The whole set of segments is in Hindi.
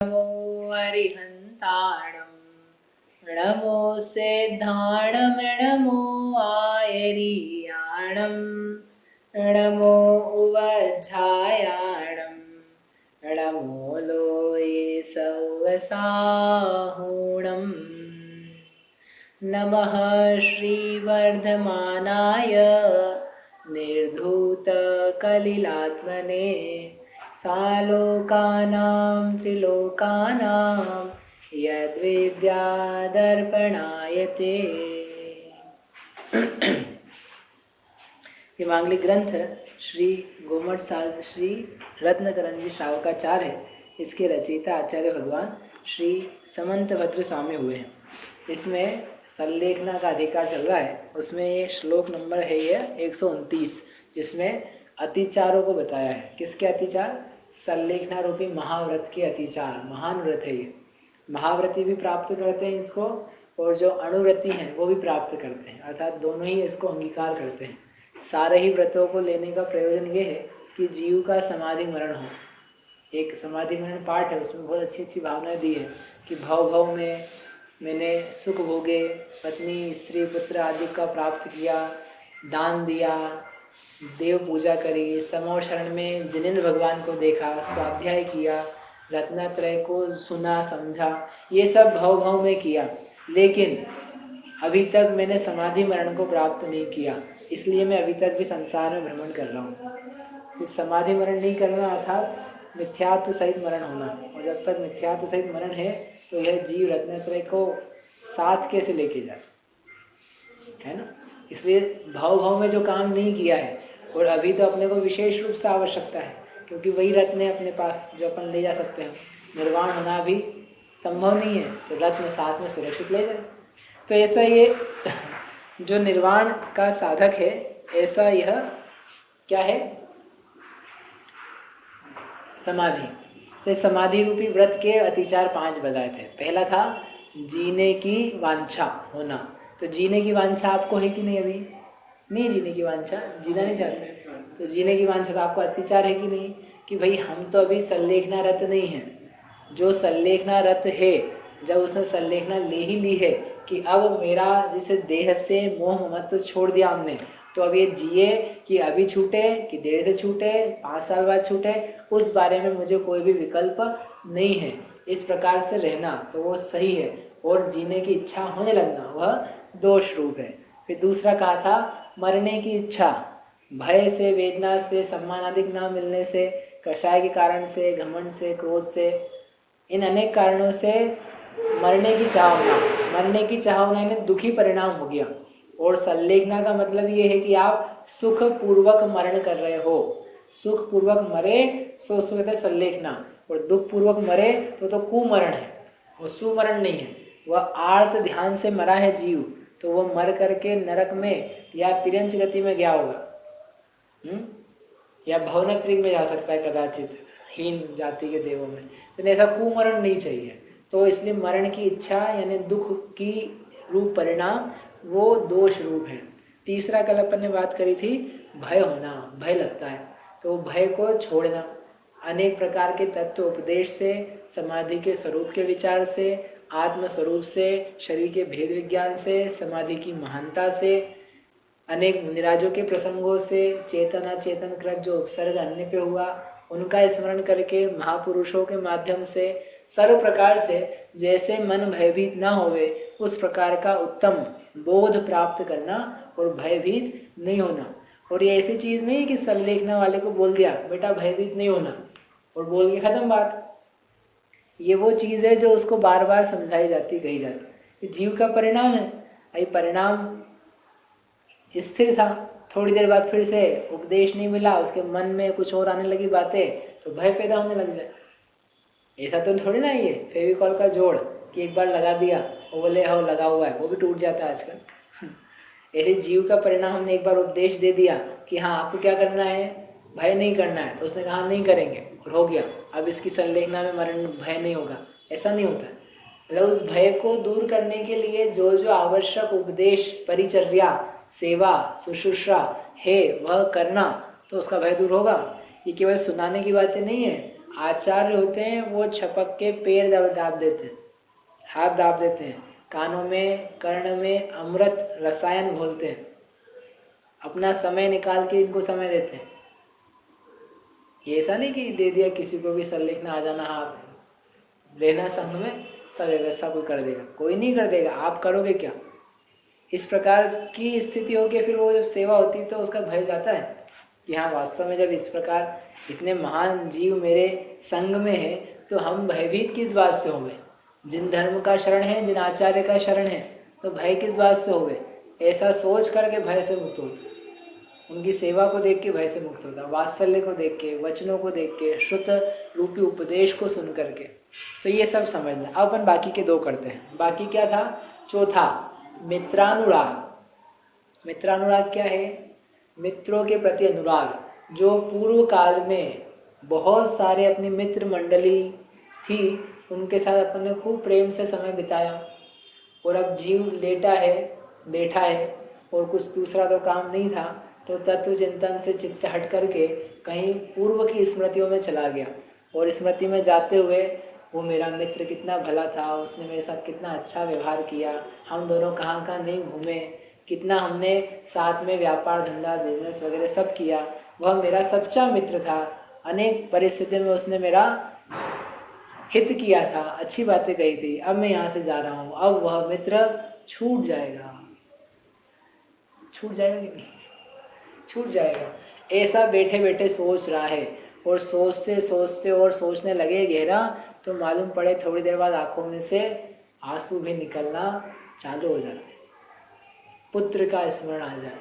नमो हरिहन्ताणं नमो सिद्धाणं नमो आयरीयाणं नमो उवझायाणं नमो लोये सौवसाहुणम् नमः श्रीवर्धमानाय निर्धूतकलिलात्मने सालोकानां त्रिलोकानां यद्विद्यादर्पणाय ते। ये मांगलिक ग्रंथ श्री गोमठ साध श्री रत्नकरंजी श्रावकाचार्य है। इसके रचयिता आचार्य भगवान श्री समंत भद्र स्वामी हुए हैं। इसमें संलेखना का अधिकार चल रहा है। उसमें ये श्लोक नंबर है ये 129, जिसमें अतिचारों को बताया है। किसके अतिचार? संलेखना रूपी महाव्रत के अतिचार। महान व्रत है ये। महाव्रती भी प्राप्त करते हैं इसको, और जो अणुव्रती हैं वो भी प्राप्त करते हैं, अर्थात दोनों ही इसको अंगीकार करते हैं। सारे ही व्रतों को लेने का प्रयोजन ये है कि जीव का समाधि मरण हो। एक समाधि मरण पाठ है, उसमें बहुत अच्छी अच्छी भावनाएं दी है कि भव भव में मैंने सुख भोगे, पत्नी स्त्री पुत्र आदि का प्राप्त किया, दान दिया, देव पूजा करी, समो शरण में जिनेन्द्र भगवान को देखा, स्वाध्याय किया, रत्नात्रय को सुना समझा, ये सब भव भव में किया, लेकिन अभी तक मैंने समाधि मरण को प्राप्त नहीं किया, इसलिए मैं अभी तक भी संसार में भ्रमण कर रहा हूँ। समाधि मरण नहीं करना अर्थात मिथ्यात्व सहित मरण होना, और जब तक मिथ्यात्व सहित मरण है तो यह जीव रत्नत्रय को साथ कैसे लेके जाए, है ना। इसलिए भाव भाव में जो काम नहीं किया है, और अभी तो अपने को विशेष रूप से आवश्यकता है, क्योंकि वही रत्न है अपने पास जो अपन ले जा सकते हैं। निर्वाण होना भी संभव नहीं है, तो रत्न साथ में सुरक्षित ले जाए। तो ऐसा ये जो निर्वाण का साधक है, ऐसा यह क्या है? समाधि। तो समाधि रूपी व्रत के अतिचार 5 बताए थे। पहला था जीने की वांछा होना। तो जीने की वांछा आपको है कि नहीं? अभी नहीं जीने की वांछा, जीना नहीं चाहते, तो जीने की वांछा का आपको अतिचार है कि नहीं? कि भाई हम तो अभी संलेखना रत नहीं है। जो संलेखना रत है, जब उसने संलेखना ले ही ली है कि अब मेरा जैसे देह से मोह ममत्व छोड़ दिया हमने, तो अब ये जिए कि अभी छूटे कि देर से छूटे, 5 साल बाद छूटे, उस बारे में मुझे कोई भी विकल्प नहीं है। इस प्रकार से रहना तो वो सही है, और जीने की इच्छा होने लगना वह दोष रूप है। फिर दूसरा कहा था मरने की इच्छा, भय से, वेदना से, सम्मान आदि न मिलने से, कषाय के कारण से, घमंड से, क्रोध से, इन अनेक कारणों से मरने की चाहना। मरने की चाहना यानी दुखी परिणाम हो गया। और संलेखना का मतलब ये है कि आप सुख पूर्वक मरण कर रहे हो। सुख पूर्वक मरे सो सुख संलेखना, और दुख पूर्वक मरे तो कुमरण है, वो सुमरण नहीं है। वह आर्त ध्यान से मरा है जीव, तो वो मर करके नरक में या तिरंच गति में गया होगा, या भवनक त्रिक में जा सकता है कदाचित, हीन जाति के देवों में। तो ऐसा कुमरण नहीं चाहिए। तो इसलिए मरण की इच्छा यानी दुख की रूप परिणाम वो दोष रूप है। तीसरा कल अपन ने बात करी थी भय होना, भय लगता है, तो भय को छोड़ना। अनेक प्रकार के तत्व उपदेश से, समाधि के स्वरूप के विचार से, आत्म स्वरूप से, शरीर के भेद विज्ञान से, समाधि की महानता से, अनेक मुनिराजों के प्रसंगों से, चेतन अचेतन कृत जो उपसर्ग अन्य पे हुआ उनका स्मरण करके, महापुरुषों के माध्यम से, सर्व प्रकार से जैसे मन भयभीत ना होवे उस प्रकार का उत्तम बोध प्राप्त करना, और भयभीत नहीं होना। और ये ऐसी चीज नहीं है कि संलेखना वाले को बोल दिया बेटा भयभीत नहीं होना और बोल के खत्म बात। ये वो चीज है जो उसको बार बार समझाई जाती, कही जाती। जीव का परिणाम है, ये परिणाम स्थिर था, थोड़ी देर बाद फिर से उपदेश नहीं मिला, उसके मन में कुछ और आने लगी बातें, तो भय पैदा होने लग जाए। ऐसा तो थोड़ी ना ये फेविकॉल का जोड़ कि एक बार लगा दिया वो बोले हो लगा हुआ है, वो भी टूट जाता है आजकल। ऐसे जीव का परिणाम, हमने एक बार उपदेश दे दिया कि हाँ आपको क्या करना है, भय नहीं करना है, तो उसने कहा नहीं करेंगे और हो गया, अब इसकी संलेखना में मरण भय नहीं होगा, ऐसा नहीं होता। मतलब उस भय को दूर करने के लिए जो जो आवश्यक उपदेश, परिचर्या, सेवा, शुश्रूषा है वह करना, तो उसका भय दूर होगा। ये केवल सुनाने की बातें नहीं है, आचार्य होते हैं वो छपक के पैर दाब देते हैं, हाथ दाब देते हैं, कानों में कर्ण में अमृत रसायन घोलते हैं, अपना समय निकाल के इनको समय देते हैं। ये ऐसा नहीं कि दे दिया किसी को भी सर लिखना आ जाना, हाथ रहना संघ में सब व्यवस्था कोई कर देगा, कोई नहीं कर देगा, आप करोगे क्या? इस प्रकार की स्थिति होगी, फिर वो जब सेवा होती है तो उसका भय जाता है कि हाँ वास्तव में जब इस प्रकार इतने महान जीव मेरे संग में है तो हम भयभीत किस बात से हो गए? जिन धर्म का शरण है, जिन आचार्य का शरण है, तो भय किस बात से हो गए? ऐसा सोच करके भय से मुक्त होता, उनकी सेवा को देख के भय से मुक्त होता, वात्सल्य को देख के, वचनों को देख के, श्रुत रूपी उपदेश को सुन करके। तो ये सब समझना। अब अपन बाकी के दो करते हैं। बाकी क्या था? चौथा मित्रानुराग। मित्रानुराग क्या है? मित्रों के प्रति अनुराग। जो पूर्व काल में बहुत सारे अपनी मित्र मंडली थी, उनके साथ अपन ने खूब प्रेम से समय बिताया, और अब जीव बैठा है और कुछ दूसरा तो काम नहीं था, तो तत्व चिंतन से चित्त हट करके कहीं पूर्व की स्मृतियों में चला गया, और स्मृति में जाते हुए वो मेरा मित्र कितना भला था, उसने मेरे साथ कितना अच्छा व्यवहार किया, हम दोनों कहाँ कहाँ नहीं घूमे, कितना हमने साथ में व्यापार धंधा बिजनेस वगैरह सब किया, वह मेरा सच्चा मित्र था, अनेक परिस्थितियों में उसने मेरा हित किया था, अच्छी बातें कही थी, अब मैं यहाँ से जा रहा हूँ, अब वह मित्र छूट जाएगा। छूट जाएगा कि नहीं? छूट जाएगा। ऐसा बैठे बैठे सोच रहा है, और सोचते और सोचने लगे गहरा, तो मालूम पड़े थोड़ी देर बाद आंखों में से आंसू भी निकलना चालू हो जाए, पुत्र का स्मरण आ जाए,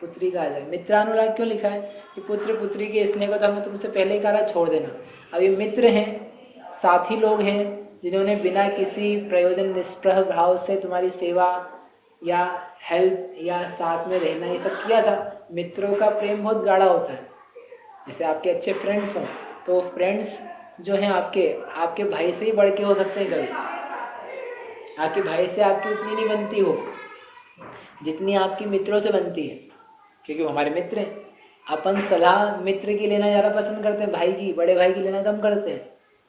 पुत्री का आ जाए। मित्रानुराग क्यों लिखा है? कि पुत्र पुत्री के स्नेह को तो हमने तुमसे पहले ही कहा छोड़ देना। अब ये मित्र हैं, साथी लोग हैं, जिन्होंने बिना किसी प्रयोजन निष्प्रह भाव से तुम्हारी सेवा या हेल्प या साथ में रहना ये सब किया था। मित्रों का प्रेम बहुत गाढ़ा होता है। जैसे आपके अच्छे फ्रेंड्स हों, तो फ्रेंड्स जो हैं आपके भाई से ही बढ़ के हो सकते हैं। कभी आपके भाई से आपकी उतनी नहीं बनती हो जितनी आपकी मित्रों से बनती है, क्योंकि वो हमारे मित्र हैं। अपन सलाह मित्र की लेना ज़्यादा पसंद करते हैं, भाई की, बड़े भाई की लेना कम करते हैं।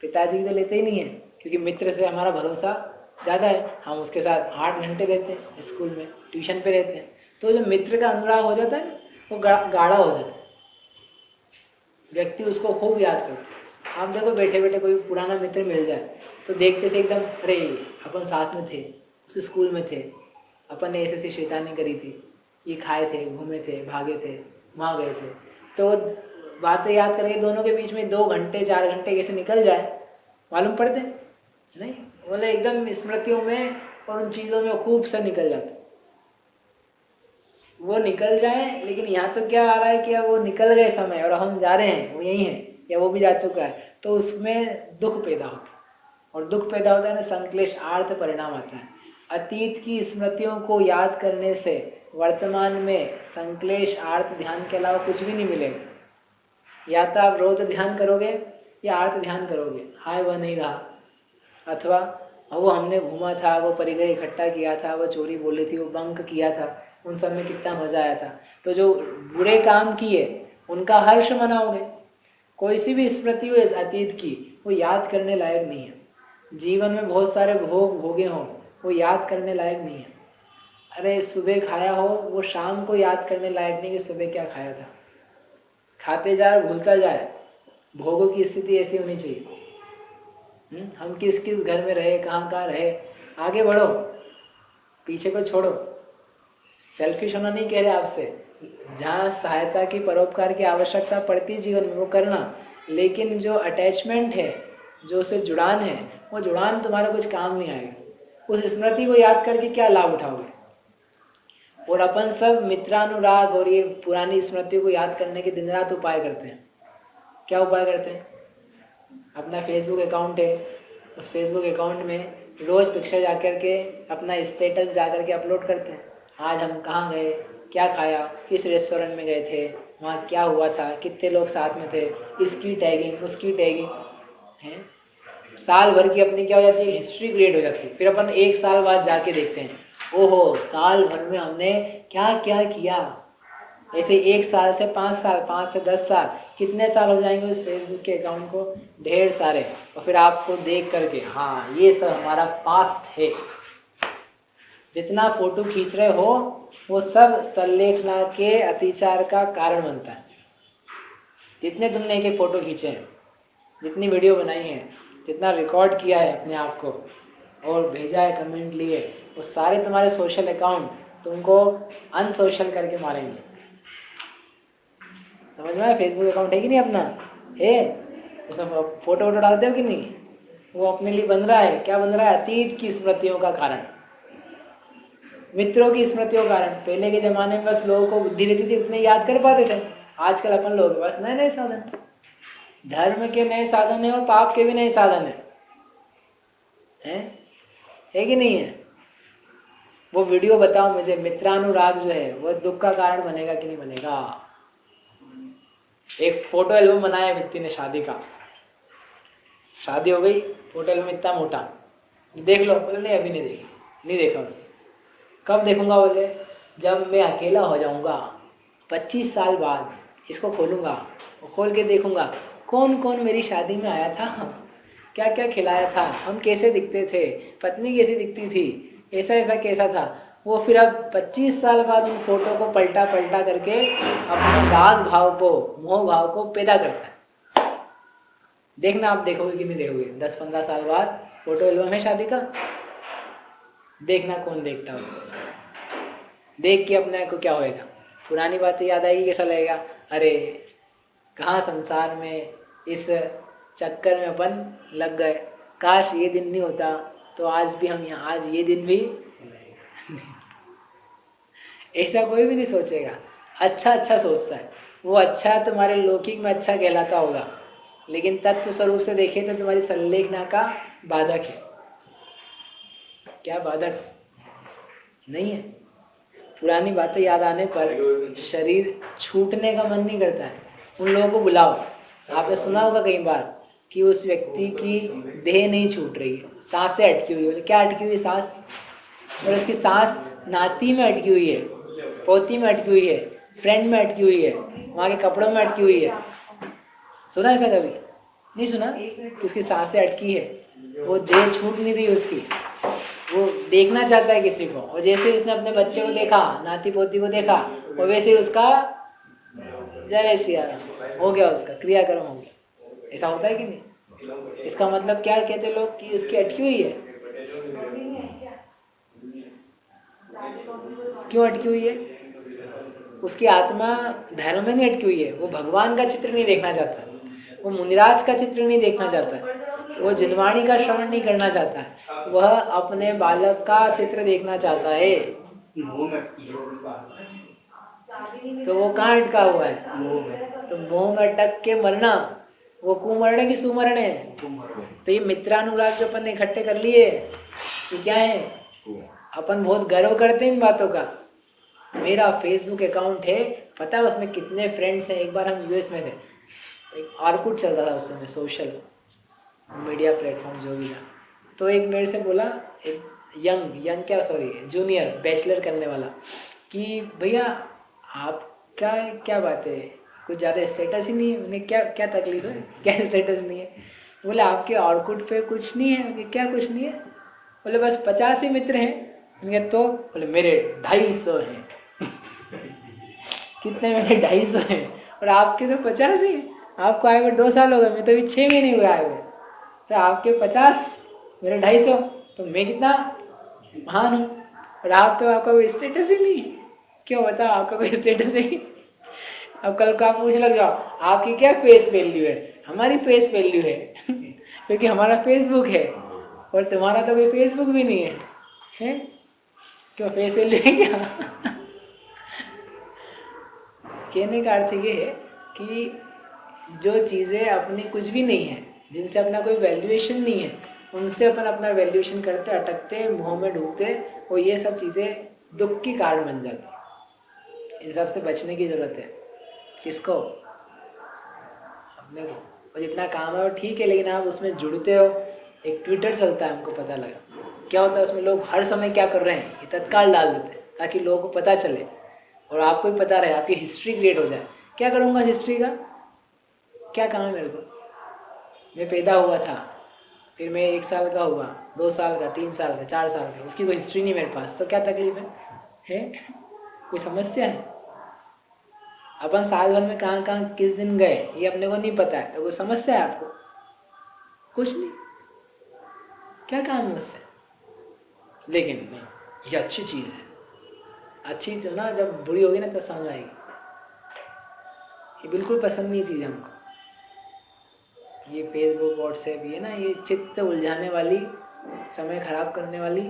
पिताजी की तो लेते ही नहीं है, क्योंकि मित्र से हमारा भरोसा ज़्यादा है। हम उसके साथ 8 घंटे रहते हैं, स्कूल में ट्यूशन पे रहते हैं, तो जो मित्र का अनुराग हो जाता है वो गाढ़ा हो जाता है, व्यक्ति उसको खूब याद करता है। आप देखो बैठे बैठे कोई पुराना मित्र मिल जाए तो देखते से एकदम, अरे अपन साथ में थे, उस स्कूल में थे, अपन ने ऐसे शैतानी करी थी, ये खाए थे, घूमे थे, भागे थे, वहाँ गए थे, तो बातें याद करके दोनों के बीच में 2 घंटे 4 घंटे कैसे निकल जाए मालूम पड़ते नहीं। बोले एकदम स्मृतियों में और उन चीज़ों में खूब सा निकल जाता। वो निकल जाए, लेकिन यहाँ तो क्या आ रहा है कि अब वो निकल गए समय और हम जा रहे हैं, वो यही है या वो भी जा चुका है, तो उसमें दुख पैदा होता है। और दुख पैदा होता है ना, संक्लेश आर्थ परिणाम आता है। अतीत की स्मृतियों को याद करने से वर्तमान में संक्लेश आर्थ ध्यान के अलावा कुछ भी नहीं मिलेगा। या तो आप रोज ध्यान करोगे या आर्थ ध्यान करोगे, हाय वह नहीं रहा, अथवा वो हमने घूमा था, वो परिग्रह इकट्ठा किया था, वो चोरी बोली थी, वो बंक किया था, उन सब में कितना मजा आया था। तो जो बुरे काम किए उनका हर्ष मनाओगे। कोई सी भी स्मृति हो अतीत की, वो याद करने लायक नहीं है। जीवन में बहुत सारे भोग भोगे हों, वो याद करने लायक नहीं है। अरे सुबह खाया हो, वो शाम को याद करने लायक नहीं कि सुबह क्या खाया था। खाते जाए भूलता जाए, भोगों की स्थिति ऐसी होनी चाहिए। हम किस किस घर में रहे, कहाँ कहाँ रहे, आगे बढ़ो, पीछे को छोड़ो। सेल्फिश होना नहीं कह रहे आपसे, जहाँ सहायता की परोपकार की आवश्यकता पड़ती है जीवन में वो करना, लेकिन जो अटैचमेंट है, जो उससे जुड़ान है, वो जुड़ान तुम्हारा कुछ काम नहीं आएगा। उस स्मृति को याद करके क्या लाभ उठाओगे? और अपन सब मित्रानुराग और ये पुरानी स्मृति को याद करने के दिन रात उपाय करते हैं। क्या उपाय करते हैं? अपना फेसबुक अकाउंट है, उस फेसबुक अकाउंट में रोज पिक्चर जाकर के अपना स्टेटस जाकर के अपलोड करते हैं। आज हम कहाँ गए, क्या खाया, किस रेस्टोरेंट में गए थे, वहाँ क्या हुआ था, कितने लोग साथ में थे, इसकी टैगिंग उसकी टैगिंग है। साल भर की अपनी क्या हो जाती है, हिस्ट्री क्रिएट हो जाती है। फिर अपन 1 साल बाद जाके देखते हैं, ओहो साल भर में हमने क्या क्या किया, ऐसे 1 साल से 5 साल, 5 से 10 साल, कितने साल हो जाएंगे उस फेसबुक के अकाउंट को? ढेर सारे। और फिर आपको देख करके हाँ ये सब हमारा पास्ट है। जितना फोटो खींच रहे हो वो सब संलेखना के अतिचार का कारण बनता है। जितने तुमने एक एक फोटो खींचे हैं, जितनी वीडियो बनाई है, जितना रिकॉर्ड किया है अपने आप को और भेजा है कमेंट लिए, वो सारे तुम्हारे सोशल अकाउंट तुमको अनसोशल करके मारेंगे। समझ में आया? फेसबुक अकाउंट है कि नहीं अपना? है। उसमें फोटो वोटो डालते हो कि नहीं? वो अपने लिए बन रहा है। क्या बन रहा है? अतीत की स्मृतियों का कारण, मित्रों की स्मृतियों का कारण। पहले के जमाने में बस लोगों को बुद्धि रहती थी, उतने याद कर पाते थे। आजकल अपन लोग बस नए नए साधन, धर्म के नए साधन है और पाप के भी नए साधन है कि नहीं है? वो वीडियो बताओ मुझे, मित्रानुराग जो है वो दुख का कारण बनेगा कि नहीं बनेगा? एक फोटो एल्बम बनाया व्यक्ति ने शादी का, शादी हो गई, फोटो एल्बम इतना मोटा, देख लो। बोले नहीं अभी नहीं देखी, नहीं देखा उसे। कब देखूंगा? बोले जब मैं अकेला हो जाऊंगा 25 साल बाद इसको खोलूंगा, खोल के देखूंगा कौन कौन मेरी शादी में आया था, क्या क्या खिलाया था, हम कैसे दिखते थे, पत्नी कैसी दिखती थी, ऐसा ऐसा कैसा था। वो फिर अब 25 साल बाद उन फोटो को पलटा पलटा करके अपने राग भाव को, मोह भाव को पैदा करता है। देखना आप देखोगे कि नहीं देखोगे? 10-15 साल बाद फोटो एल्बम है शादी का, देखना कौन देखता है उसको। देख के अपने को क्या होएगा? पुरानी बातें याद आएगी, कैसा लगेगा? अरे कहाँ संसार में इस चक्कर में अपन लग गए, काश ये दिन नहीं होता तो आज भी हम यहाँ, आज ये दिन भी ऐसा कोई भी नहीं सोचेगा। अच्छा अच्छा सोचता है वो, अच्छा तुम्हारे लौकिक में अच्छा कहलाता होगा, लेकिन तत्व स्वरूप से देखे तो तुम्हारी संलेखना का बाधक है। क्या बाधक? नहीं है। पुरानी बातें याद आने पर शरीर छूटने का मन नहीं करता है। उन लोगों को बुलाओ। आपने सुना होगा कई बार कि उस व्यक्ति की देह नहीं छूट रही है, सांसें अटकी हुई है। क्या अटकी हुई? सांस। और उसकी सांस नाती में अटकी हुई है, पोती में अटकी हुई है, फ्रेंड में अटकी हुई है, वहां के कपड़ों में अटकी हुई है। सुना ऐसा कभी? नहीं सुना कि उसकी सांसें अटकी है, वो देह छूट नहीं रही उसकी, वो देखना चाहता है किसी को। और जैसे ही उसने अपने बच्चे को देखा, नाती पोती को देखा, और वैसे ही उसका जय श्री राम हो गया, उसका क्रियाक्रम हो गया। ऐसा होता है कि नहीं? इसका मतलब क्या कहते लोग कि उसकी अटकी हुई है। क्यों अटकी हुई है? उसकी आत्मा धर्म में नहीं अटकी हुई है, वो भगवान का चित्र नहीं देखना चाहता, वो मुनिराज का चित्र नहीं देखना चाहता, वो जिनवाणी का श्रवण नहीं करना चाहता है, वह अपने बालक का चित्र देखना चाहता है। तो वो कहाँ अटका हुआ है? तो मोह में अटक के मरना, वो कुमरण है कि सुमरण है? तो ये मित्रानुराग जो अपन ने इकट्ठे कर लिए ये क्या है? अपन बहुत गर्व करते हैं इन बातों का। मेरा फेसबुक अकाउंट है, पता है उसमें कितने फ्रेंड्स हैं। एक बार हम यूएस में थे, एक ऑर्कुट चल रहा था उस समय, सोशल मीडिया प्लेटफॉर्म जो भी था। तो एक मेरे से बोला, एक जूनियर बैचलर करने वाला, कि भैया आपका क्या बात है, कुछ ज़्यादा स्टेटस ही नहीं है। उन्हें क्या क्या तकलीफ है, क्या स्टेटस नहीं है? बोले आपके ऑर्कुट पे कुछ नहीं है। क्या कुछ नहीं है? बोले बस 50 ही मित्र हैं। तो बोले मेरे 250 हैं। कितने? मेरे 250 हैं। और आपके तो 50 ही। आपको आए हुए 2 साल हो गए, मैं तो अभी 6 महीने हुए आए हुए। तो आपके 50, मेरे 250, तो मैं कितना महान हूँ। और आप तो, आपका कोई स्टेटस ही नहीं। क्यों बताओ? आपका कोई स्टेटस ही। अब कल को आप पूछने लग जाओ आपकी क्या फेस वैल्यू है? हमारी फेस वैल्यू है क्योंकि हमारा फेसबुक है, और तुम्हारा तो कोई फेसबुक भी नहीं है। क्यों फेस वैल्यू है क्या? कहने का अर्थ ये है कि जो चीजें अपनी कुछ भी नहीं है, जिनसे अपना कोई वैल्यूएशन नहीं है, उनसे अपन अपना वैल्यूएशन करते, अटकते, मोह में डूबते, और ये सब चीजें दुख की कारण बन जाती। इन सब से बचने की जरूरत है। किसको? अपने को। और जितना काम है वो ठीक है, लेकिन आप उसमें जुड़ते हो। एक ट्विटर चलता है, हमको पता लगा क्या होता है उसमें। लोग हर समय क्या कर रहे हैं, ये तत्काल डाल देते हैं ताकि लोगों को पता चले। और आपको भी पता रहे, आपकी हिस्ट्री क्रिएट हो जाए। क्या करूँगा हिस्ट्री का? क्या काम है मेरे को? मैं पैदा हुआ था, फिर मैं 1 साल का हुआ, 2 साल का, 3 साल का, 4 साल का, उसकी कोई हिस्ट्री नहीं मेरे पास, तो क्या तकलीफ है? कोई समस्या है? अपन साल भर में कहाँ कहाँ किस दिन गए ये अपने को नहीं पता है, तो कोई समस्या है आपको? कुछ नहीं। क्या काम है उससे? लेकिन नहीं, ये अच्छी चीज है। अच्छी चीज ना जब बुरी होगी ना तब समझ आएगी। ये बिल्कुल पसंद नहीं चीज हमको। ये फेसबुक व्हाट्सएप ये ना, ये चित्त उलझाने वाली, समय खराब करने वाली,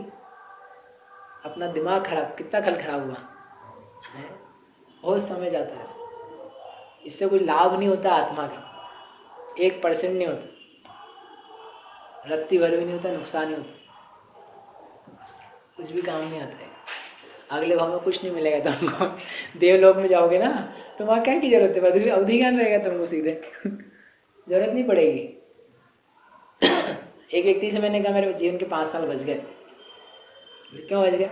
अपना दिमाग खराब, कितना कल खराब हुआ है, बहुत समय जाता है इससे कोई लाभ नहीं होता आत्मा का, 1% नहीं होता, रत्ती भर भी नहीं होता, नुकसान ही होता, कुछ भी काम नहीं आता है। अगले भाव में कुछ नहीं मिलेगा तुमको। देवलोक में जाओगे ना तो वहां क्या की जरूरत है, अवधि ज्ञान रहेगा तुमको सीधे। जरूरत नहीं पड़ेगी। एक व्यक्ति से मैंने कहा मेरे जीवन के 5 साल बच गए। क्यों बच गए?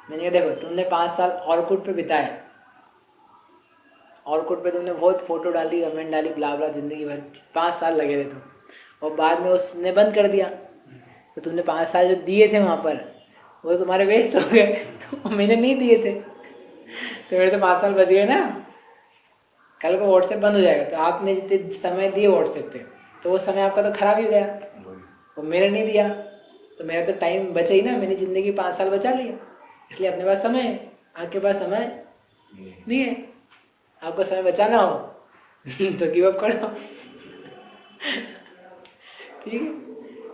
मैंने कहा देखो तुमने 5 साल ऑर्कुट पे बिताए, ऑर्कुट पे तुमने बहुत फोटो डाली, कमेंट डाली, ब्ला ब्ला, जिंदगी भर 5 साल लगे थे तुम, और बाद में उसने बंद कर दिया, तो तुमने 5 साल जो दिए थे वहां पर वो तुम्हारे वेस्ट हो गए। मैंने नहीं दिए थे तो मेरे तो 5 साल बच गए ना। कल को व्हाट्सएप बंद हो जाएगा तो आपने जितने समय दिए व्हाट्सएप पे तो वो समय आपका तो खराब ही गया, वो मेरे नहीं दिया तो मेरा तो टाइम बचा ही ना, मैंने जिंदगी 5 साल बचा लिया। इसलिए अपने पास समय है, आपके पास समय नहीं है। आपको समय बचाना हो तो गिव अप कर दो। ठीक है,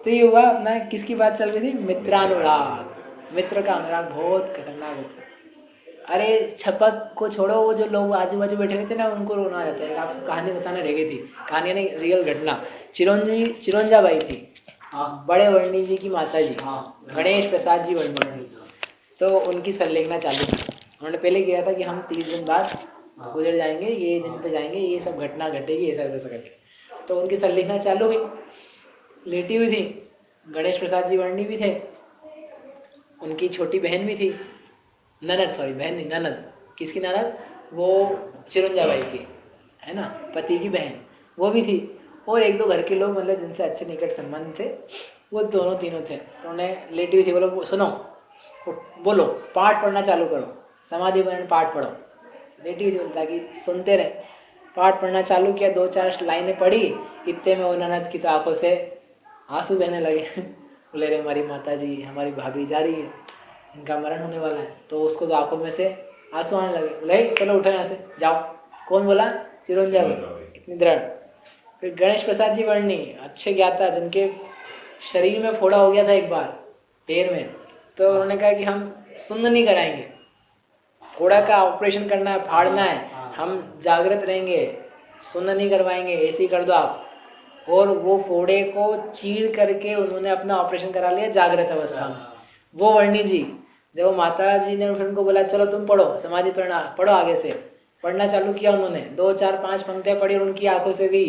तो ये हुआ अपना, किसकी बात चल रही थी? मित्रानुराग। मित्र का अनुराग बहुत खतरनाक होता है। अरे छपक को छोड़ो, वो जो लोग आजू बाजू बैठे रहते ना उनको रोना आ जाता है। आपसे कहानी बताना रह गई थी, कहानी नहीं रियल घटना। चिरंजा बाई थी, बड़े वर्णी जी की माता जी, गणेश प्रसाद जी वर्णी। तो उनकी संलेखना चालू की। उन्होंने पहले किया था कि हम 30 दिन बाद गुजर जाएंगे, ये दिन पे जाएंगे, ये सब घटना घटेगी, ऐसा ऐसा करके। तो उनकी संलेखना चालू हुई, लेटी हुई थी। गणेश प्रसाद जी वर्णी भी थे, उनकी छोटी बहन भी थी, ननद, सॉरी बहन नहीं ननद। किसकी ननद? वो चिरंजाबाई की, है ना, पति की बहन, वो भी थी। और 1-2 घर के लोग, मतलब जिनसे अच्छे निकट संबंध थे, वो दोनों तीनों थे। तो उन्हें लेटी हुई थी, बोलो सुनो, बोलो, पाठ पढ़ना चालू करो, समाधि में पाठ पढ़ो। लेटी हुई थी ताकि सुनते रहे। पाठ पढ़ना चालू किया, 2-4 लाइनें पढ़ी, इतने में वो ननद की तो आंखों से आंसू बहने लगे। बोले रे हमारी माता जी, हमारी भाभी जा रही है, इनका मरण होने वाला है। तो उसको तो आंखों में से आंसू आने लगे। बोले चलो उठो यहाँ से, जाओ। कौन बोला? चिरंजा बाई, इतनी दृढ़। फिर गणेश प्रसाद जी वर्णी, अच्छे ज्ञाता, जिनके शरीर में फोड़ा हो गया था एक बार पैर में, तो उन्होंने कहा कि हम सुन्न नहीं कराएंगे, फोड़ा का ऑपरेशन करना है, फाड़ना है, हम जागृत रहेंगे, सुन्न नहीं करवाएंगे, ऐसे ही कर दो आप। और वो फोड़े को चीर करके उन्होंने अपना ऑपरेशन करा लिया जागृत अवस्था में। वो वर्णी जी, जब माता जी ने उनको बोला चलो तुम पढ़ो, समाधि पढ़ो, आगे से पढ़ना चालू किया उन्होंने। 2-4-5 पंक्तियां पढ़ी और उनकी आंखों से भी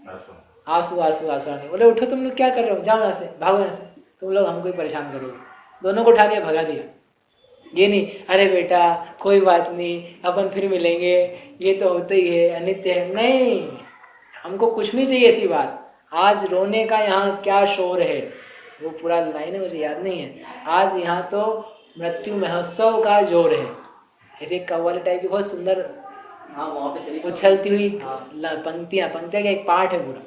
आंसू आंसू आंसू आने। बोले उठो तुम लोग, क्या कर रहे हो, जाओ यहाँ से, भागो यहाँ से, तुम लोग हमको ही परेशान करोगे। दोनों को उठा दिया, भगा दिया। ये नहीं अरे बेटा कोई बात नहीं, अपन फिर मिलेंगे, ये तो होता ही है, अनित्य है। नहीं, हमको कुछ नहीं चाहिए ऐसी बात। आज रोने का यहाँ क्या शोर है, वो पूरा लाइन है, मुझे याद नहीं है। आज यहाँ तो मृत्यु महोत्सव का जोर है। ऐसे कव्वाली टाइप की बहुत सुंदर उछलती हुई पंक्तियां का एक पाठ है पूरा।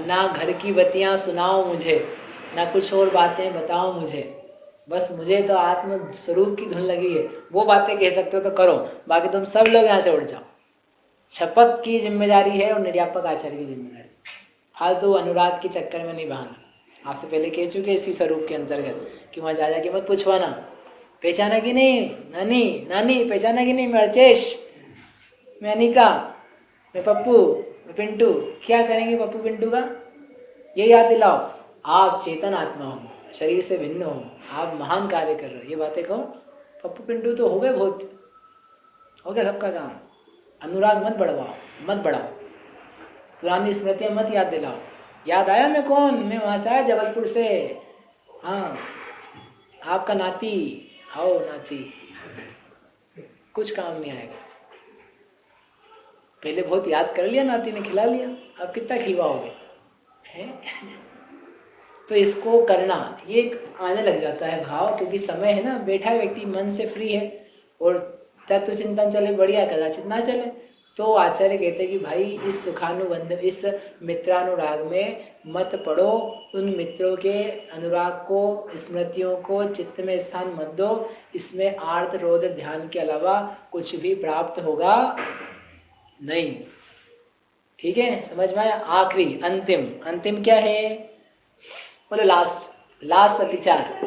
ना घर की बत्तियां सुनाओ मुझे, ना कुछ और बातें बताओ मुझे, बस मुझे तो आत्म स्वरूप की धुन लगी है। वो बातें कह सकते हो तो करो, बाकी तुम सब लोग यहाँ से उठ जाओ। छपक की जिम्मेदारी है और निर्यापक आचार्य की जिम्मेदारी। फालतू अनुराग के चक्कर में नहीं बहाना। आपसे पहले कह चुके इसी स्वरूप के अंतर्गत कि वहां जा जाके मत पूछवाना, पहचाना कि नहीं नानी, नानी पहचाना कि नहीं, मैं अर्चेश, मैं अनिका, मैं पप्पू, मैं पिंटू। क्या करेंगे पप्पू पिंटू का? ये याद दिलाओ, आप चेतन आत्मा हो, शरीर से भिन्न हो, आप महान कार्य कर रहे हो, ये बातें कहो। पप्पू पिंटू तो हो गए, बहुत हो गया सबका काम। अनुराग मत बढ़वाओ, मत बढ़ाओ, पुरानी स्मृतियां मत याद दिलाओ। याद आया मैं कौन? मैं वहां से आया, जबलपुर से। हाँ, आपका नाती, आओ नाती, कुछ काम नहीं आएगा। पहले बहुत याद कर लिया, नाती ने खिला लिया, अब कितना खिलवाओगे हैं? तो इसको करना, ये आने लग जाता है भाव, क्योंकि समय है ना, बैठा है व्यक्ति मन से फ्री है और तत्व चिंतन चले बढ़िया, कदाचित ना चले। तो आचार्य कहते हैं कि भाई इस सुखानुबंध, इस मित्रानुराग में मत पड़ो, उन मित्रों के अनुराग को, स्मृतियों को चित्त में स्थान मत दो, इसमें आर्त रोध ध्यान के अलावा कुछ भी प्राप्त होगा नहीं। ठीक है, समझ में आया? आखिरी अंतिम, अंतिम क्या है बोलो? लास्ट अतिचार,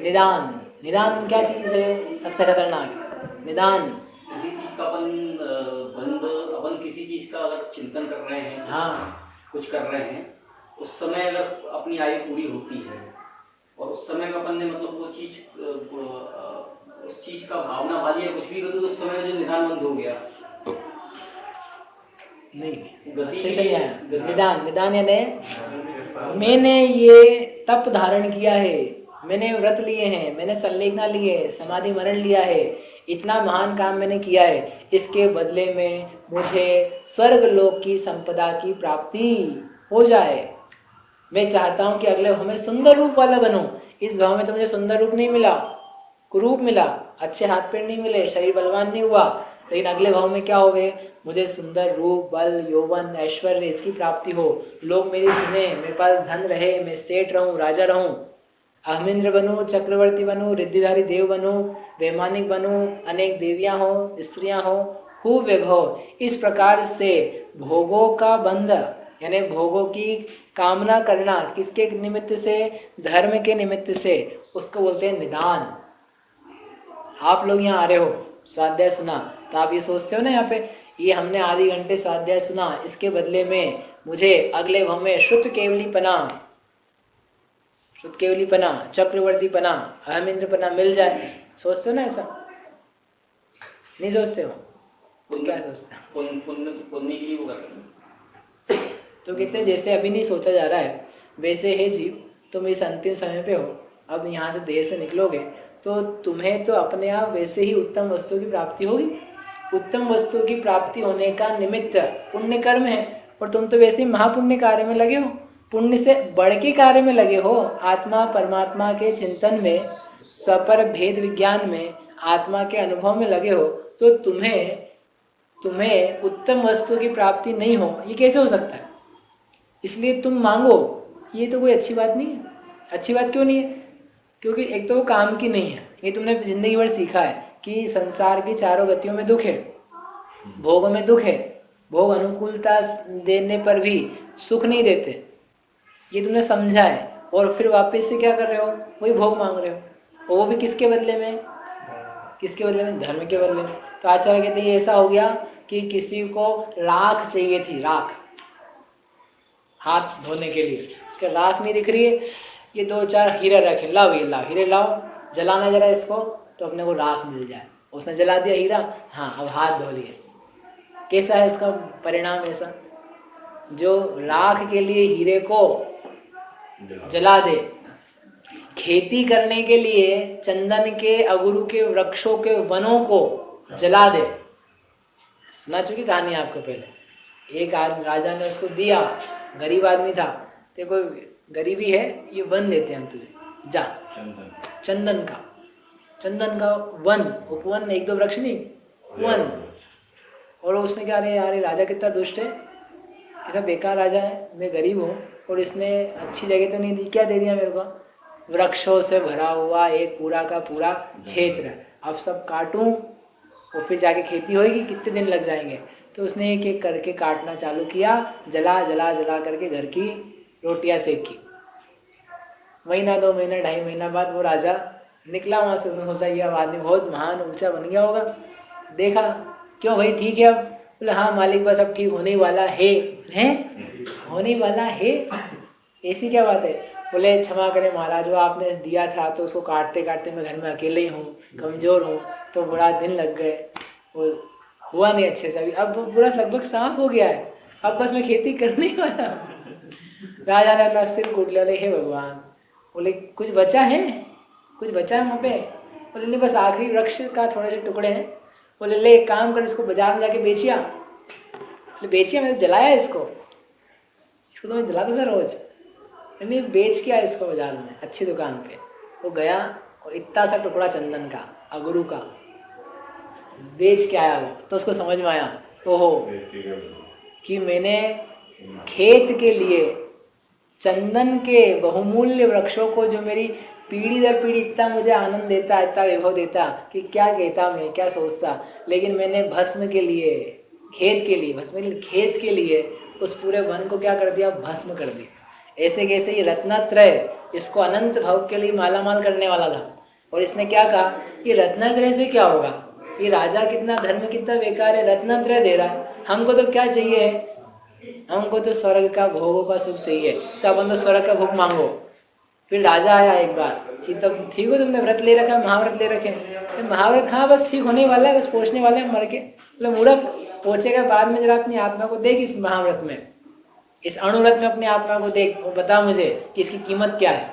निदान। निदान क्या चीज है? सबसे खतरनाक निदान। किसी चीज का अपन किसी चीज का अगर चिंतन कर रहे हैं, हाँ, कुछ कर रहे हैं, उस समय अगर अपनी आयु पूरी होती है और उस समय का अपन ने मतलब वो चीज, उस चीज का भावना वाली है, कुछ भी करते तो उस समय जो निदान बंद हो गया, नहीं अच्छे से नहीं आया। निदान, निदान यानी मैंने ये तप धारण किया है, मैंने व्रत लिए हैं, मैंने संलेखना लिए है, समाधि मरण लिया है, इतना महान काम मैंने किया है, इसके बदले में मुझे स्वर्ग लोक की संपदा की प्राप्ति हो जाए। मैं चाहता हूं कि अगले भाव में सुंदर रूप वाला बनूं। इस भाव में तो मुझे सुंदर रूप नहीं मिला, कुरूप मिला, अच्छे हाथ पैर नहीं मिले, शरीर बलवान नहीं हुआ, लेकिन अगले भाव में क्या हो गए? मुझे सुंदर रूप, बल, यौवन, ऐश्वर्य, इसकी प्राप्ति हो, लोग मेरी सुने, मेरे पास धन रहे, मैं सेठ रहूं, राजा रहूं, अहमिंद्र बनूं, चक्रवर्ती बनूं, रिद्धिधारी देव बनूं, वैमानिक बनूं, अनेक देवियां हो, स्त्रियां हो, खूब वैभव। इस प्रकार से भोगों का बंध, यानी भोगों की कामना करना, किसके निमित्त से? धर्म के निमित्त से, उसको बोलते हैं निदान। आप लोग यहाँ आ रहे हो, स्वाध्याय सुना, तो आप ये सोचते हो ना यहाँ पे, ये हमने आधे घंटे स्वाध्याय सुना, इसके बदले में मुझे अगले भाव में श्रुत केवलीपना, चक्रवर्तीपना, अहमिंद्रपना मिल जाए। सोचते हो ना ऐसा? नहीं सोचते हो? तो क्या सोचते हो? पुण्य के लिए वो करते हैं। तो कहते हैं जैसे अभी नहीं सोचा जा रहा है, वैसे है जीव, तुम इस अंतिम समय पे हो, अब यहाँ से देह से निकलोगे तो तुम्हें तो अपने आप वैसे ही उत्तम वस्तु की प्राप्ति होगी। उत्तम वस्तु की प्राप्ति होने का निमित्त पुण्य कर्म है, और तुम तो वैसे ही महापुण्य कार्य में लगे हो, पुण्य से बढ़ के कार्य में लगे हो, आत्मा परमात्मा के चिंतन में, स्वपर भेद विज्ञान में, आत्मा के अनुभव में लगे हो, तो तुम्हें उत्तम वस्तु की प्राप्ति नहीं हो, ये कैसे हो सकता है? इसलिए तुम मांगो, ये तो कोई अच्छी बात नहीं है। अच्छी बात क्यों नहीं है? क्योंकि एक तो वो काम की नहीं है, ये तुमने जिंदगी भर सीखा है कि संसार की चारों गतियों में दुख है, भोग में दुख है, भोग अनुकूलता देने पर भी सुख नहीं देते, ये तुमने समझा है, और फिर वापस से क्या कर रहे हो? वही भोग मांग रहे हो, और वो भी किसके बदले में? किसके बदले में? धर्म के बदले में। तो आचार्य कहते हैं ये ऐसा हो गया कि किसी को राख चाहिए थी, राख हाथ धोने के लिए, कि राख नहीं दिख रही है, ये 2-4 हीरे रखे, लाओ ये लाओ, हीरे लाओ, जलाना जरा इसको तो अपने को राख मिल जाए। उसने जला दिया हीरा, हाँ अब हाथ धो लिए। कैसा है इसका परिणाम? ऐसा जो राख के लिए हीरे को जला दे, खेती करने के लिए चंदन के, अगुरु के वृक्षों के वनों को जला दे। सुना चुकी कहानी आपको पहले, एक राजा ने उसको दिया, गरीब आदमी था, देखो गरीबी है, ये वन देते हैं हम तुझे, जा चंदन का वन, उपवन, 1-2 वृक्ष नहीं, वन। और उसने क्या, अरे यार राजा कितना दुष्ट है, ऐसा बेकार राजा है, मैं गरीब हूँ और इसने अच्छी जगह तो नहीं दी, क्या दे दिया मेरे को? वृक्षों से भरा हुआ एक पूरा का पूरा क्षेत्र, अब सब काटूं और फिर जाके खेती होगी, कितने दिन लग जाएंगे। तो उसने एक एक करके काटना चालू किया, जला जला जला करके घर की रोटियां सेकी। महीना, 2 महीना, 2.5 महीना बाद वो राजा निकला वहां से, उसने सोचा ये आदमी बहुत महान ऊंचा बन गया होगा। देखा, क्यों भाई ठीक है अब? बोले हाँ मालिक, बस अब ठीक होने वाला है। होने वाला है, ऐसी क्या बात है? बोले क्षमा करें महाराज, वो आपने दिया था तो उसको काटते काटते मैं घर में अकेले ही हूँ, कमजोर हूँ, तो बड़ा दिन लग गए, वो हुआ नहीं अच्छे से। अभी अब पूरा लगभग साफ हो गया है, अब बस मैं खेती करने वाला हूँ। राजा ने सिर कूट लिया, हे भगवान, बोले कुछ बचा है? कुछ बचा है वहां पे? बोले नहीं, बस आखिरी वृक्ष का थोड़े से टुकड़े हैं। बोले ले एक काम कर, इसको बाजार में जाके बेचिया। बोले बेचिया, मैंने जलाया इसको तो मैं जलाता था रोज। नहीं, बेच के आया इसको बाजार में अच्छी दुकान पे। वो गया और इतना सा टुकड़ा चंदन का, अगरू का बेच के आया। वो तो उसको समझ में आया, ओहो, कि मैंने खेत के लिए चंदन के बहुमूल्य वृक्षों को, जो मेरी पीढ़ी दर पीढ़ी इतना मुझे आनंद देता, इतना वैभव देता कि क्या कहता, मैं क्या सोचता, लेकिन मैंने भस्म के लिए, खेत के लिए, भस्म के लिए, खेत के लिए उस पूरे वन को क्या कर दिया, भस्म कर दिया। ऐसे कैसे ये रत्नत्रय इसको अनंत भाव के लिए मालामाल करने वाला था, और इसने क्या कहा कि रत्नत्रय से क्या होगा, ये राजा कितना धर्म कितना बेकार है, रत्नत्रय दे रहा है, हमको तो क्या चाहिए, हमको तो स्वर्ग का भोगों का सुख चाहिए, तो अपन तो स्वर्ग का भोग मांगो। फिर राजा आया एक बार कि तब ठीक हो, तुमने व्रत ले रखा, महाव्रत ले रखे। तो महाव्रत, हाँ बस ठीक होने वाला है, बस पहुंचने वाले हैं मर के। मतलब मूर्ख, पहुंचेगा बाद में, जरा अपनी आत्मा को देख इस महाव्रत में, इस अणुव्रत में अपनी आत्मा को देख और बता मुझे कि इसकी कीमत क्या है।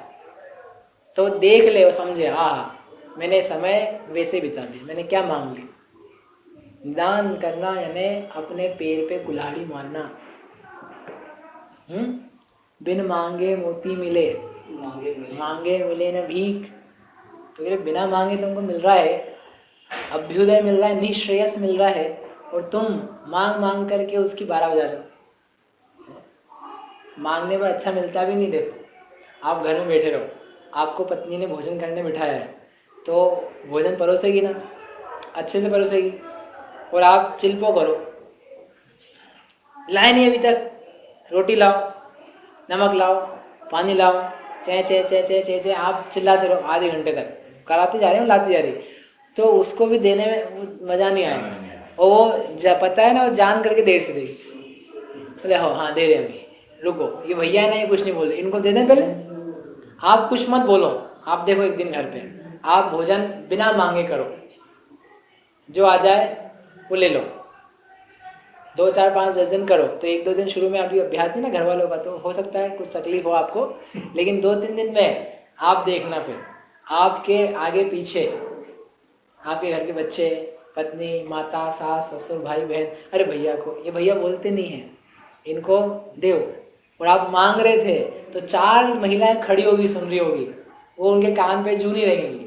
तो देख ले और समझे, हाँ मैंने समय वैसे बिता दिया, मैंने क्या मांग लिया। दान करना यानी अपने पैर पे कुल्हाड़ी मारना। बिन मांगे मोती मिले, मांगे मिले न भीख। तो बिना मांगे तुमको मिल रहा है, अभ्युदय मिल रहा है, निश्रेयस मिल रहा है, और तुम मांग मांग करके उसकी 12 बजा रहे हो। मांगने पर अच्छा मिलता भी नहीं। देखो आप घर में बैठे रहो, आपको पत्नी ने भोजन करने बिठाया है, तो भोजन परोसेगी ना, अच्छे से परोसेगी, और आप चिल्पो करो, लाए नहीं अभी तक, रोटी लाओ, नमक लाओ, पानी लाओ, चे चे चे चे चे चे आप चिल्लाते रहो आधे घंटे तक, कराते जा रहे हो, लाते जा रही, तो उसको भी देने में मजा नहीं आएगा। और वो पता है ना, वो जान करके देर से देगी, बोले हो हाँ दे रहे अभी, रुको, ये भैया है ना, ये कुछ नहीं बोल रहे, इनको दे दें पहले। आप कुछ मत बोलो, आप देखो एक दिन घर पे आप भोजन बिना मांगे करो, जो आ जाए वो ले लो, 2 4 5 10 दिन करो। तो 1 2 दिन शुरू में अभी अभ्यास नहीं ना घर वालों का, तो हो सकता है कुछ तकलीफ हो आपको, लेकिन 2 3 दिन में आप देखना, फिर आपके आगे पीछे आपके घर के बच्चे, पत्नी, माता, सास, ससुर, भाई बहन, अरे भैया को, ये भैया बोलते नहीं है, इनको दो। और आप मांग रहे थे तो 4 महिलाएं खड़ी होगी, सुन रही होगी, वो उनके कान पे जू नहीं रहेंगी,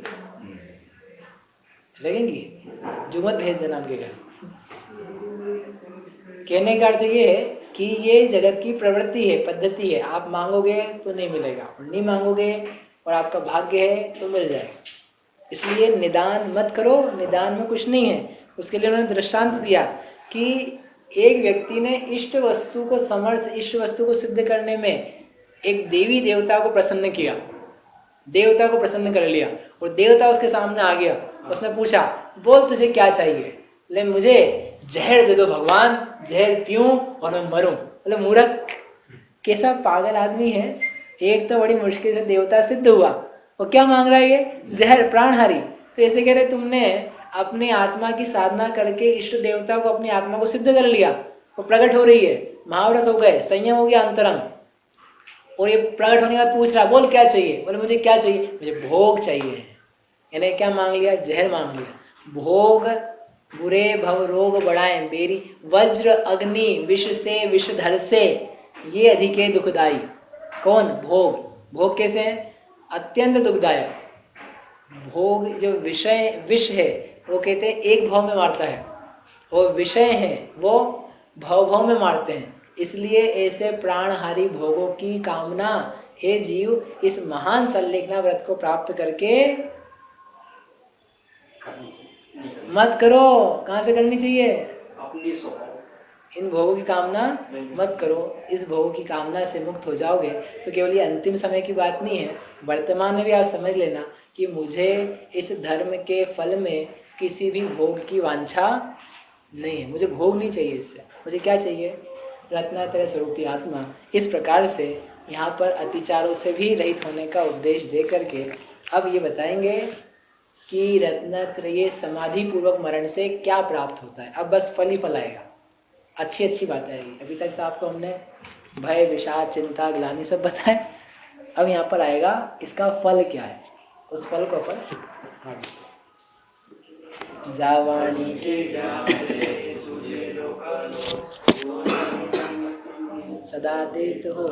जू मत भेज देना उनके घर। कहने का अर्थ ये है कि ये जगत की प्रवृत्ति है, पद्धति है, आप मांगोगे तो नहीं मिलेगा, और नहीं मांगोगे और आपका भाग्य है तो मिल जाएगा। इसलिए निदान मत करो, निदान में कुछ नहीं है। उसके लिए उन्होंने दृष्टांत दिया कि एक व्यक्ति ने इष्ट वस्तु को समर्थ, इष्ट वस्तु को सिद्ध करने में एक देवी देवता को प्रसन्न किया, देवता को प्रसन्न कर लिया, और देवता उसके सामने आ गया। उसने पूछा, बोल तुझे क्या चाहिए? ले मुझे जहर दे दो भगवान, जहर पीऊं और मैं मरूं। बोले मूर्ख, कैसा पागल आदमी है, एक तो बड़ी मुश्किल से देवता सिद्ध हुआ, और क्या मांग रहा है ये? जहर, प्राणहारी। तो ऐसे कह रहे तुमने अपनी आत्मा की साधना करके इष्ट देवता को, अपनी आत्मा को सिद्ध कर लिया, वो प्रकट हो रही है, महाव्रत हो गए, संयम हो गया अंतरंग, और ये प्रकट होने के बाद पूछ रहा बोल क्या चाहिए? बोले मुझे क्या चाहिए? मुझे भोग चाहिए। यानी क्या मांग लिया? जहर मांग लिया। भोग बुरे भव रोग बढ़ाए बेरी, वज्र अग्नि विष से विषधर से, ये अधिक है दुखदाई। कौन? भोग। भोग कैसे है? अत्यंत दुखदायक। भोग जो विषय विष है वो कहते हैं एक भाव में मारता है, और विषय है वो भाव भाव में मारते हैं। इसलिए ऐसे प्राणहारी भोगों की कामना हे जीव इस महान संलेखना व्रत को प्राप्त करके मत करो। कहां से करनी चाहिए? अपनी स्वभाव। इन भोगों की कामना मत करो। इस भोगों की कामना से मुक्त हो जाओगे तो केवल ये अंतिम समय की बात नहीं है, वर्तमान में भी आप समझ लेना कि मुझे इस धर्म के फल में किसी भी भोग की वांछा नहीं है, मुझे भोग नहीं चाहिए। इससे मुझे क्या चाहिए? रत्नात्रय स्वरूपी आत्मा। इस प्रकार से यहाँ पर अतिचारों से भी रहित होने का उपदेश दे करके अब ये बताएंगे कि रत्नात्रय समाधि पूर्वक मरण से क्या प्राप्त होता है। अब बस फल ही फल आएगा, अच्छी अच्छी बात आएगी। अभी तक तो आपको हमने भय, विषाद, चिंता, ग्लानि सब बताए। अब यहाँ पर आएगा इसका फल क्या है, उस फल को अपन जावाणी के सदा देत हो